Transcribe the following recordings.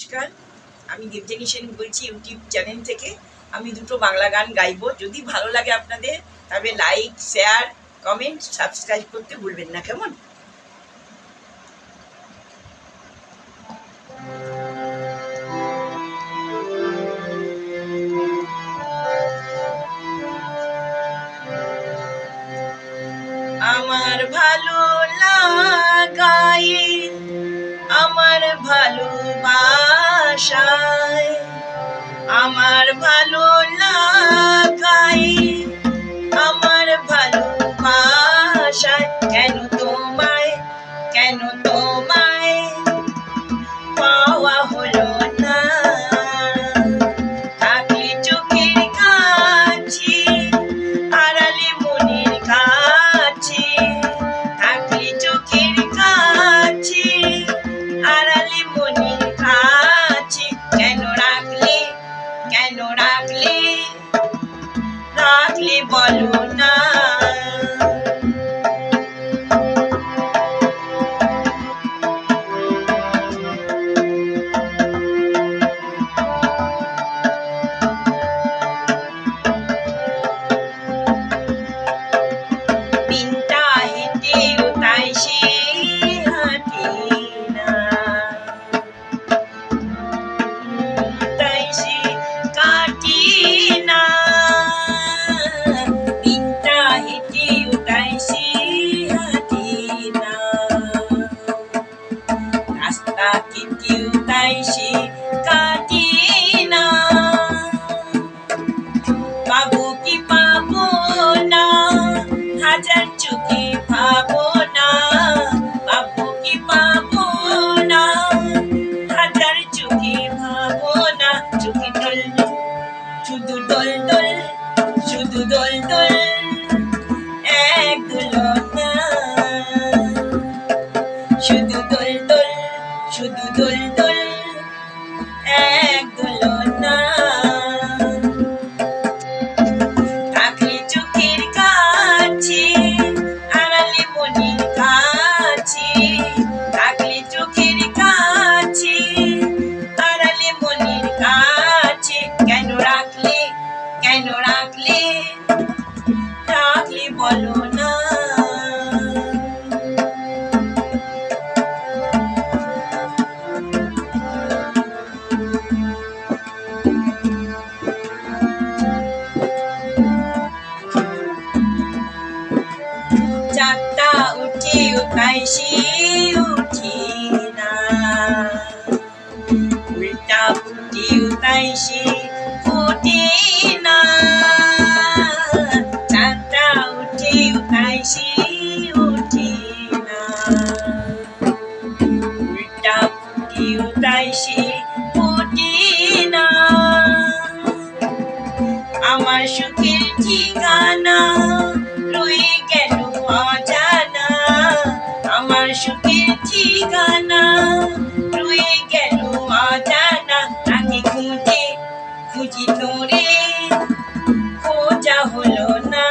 নমস্কার, আমি দেবযানী সেন বলছি ইউটিউব চ্যানেল থেকে। আমি দুটো বাংলা গান গাইবো। যদি ভালো লাগে আপনাদের তবে লাইক, শেয়ার, কমেন্ট, সাবস্ক্রাইব করতে ভুলবেন না, কেমন? আমার ভালো লাগায়, আমার ভালোবাসায়, আমার ভালো লাগায়, আমার ভালোবাসায়, কেন তোমায় পাওয়া হলো না। থাকলে চোখের কাছে, আড়ালে মনের কাছে, থাকলে চোখের কাছে, আড়ালে মনের কাছে, কেন রাখলে বলো না। দিনটা হেঁটেও তাই সে হাঁটে না, তাই সে কাটে না। দিনটা হেঁটেও তাই সে হাঁটে না, রাস্তা কেটেও তাই সে কাটে না। পাবো কি পাবো না, হাজার চোখে পাবো না। পাবো কি পাবো না, হাজার চোখে পাবো না। চোখে দোল শুধু দোল দোল, শুধু দোল দোল, এক দোলনা। শুধু দোল দোল, শুধু দোল দোল, এক দোলনা। থাকলে চোখের কাছে, আড়ালে মনের কাছে, থাকলে চোখের কাছে, আড়ালে মনের কাছে, কেন রাখলে বলো না। চারটা উঠেও তাই সে উঠে না, উল্টা ফুটেও তাই সে ফোটে না। চারটা উঠেও তাই সে উঠে না, উল্টা ফুটেও তাই সে ফোটে না। আমার সুখের ঠিকানা রয়ে গেল অজানা, আমার সুখের ঠিকানা রয়ে গেল অজানা। তাকে খুঁজি তোরে, খোঁজা হলো না।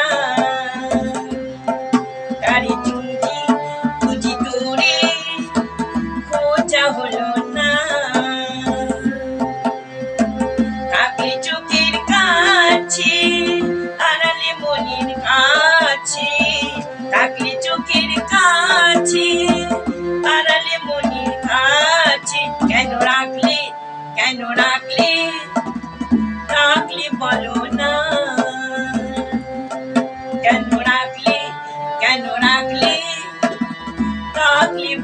তারে খুঁজি তোরে, খোঁজা হলো না। থাকলে চোখের কাছে, আড়ালে মনের কাছে, থাকলে চোখের কাছে, আড়ালে মনের কাছে, কেন রাখলে বলো না। কেন রাখলে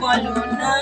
বলো না।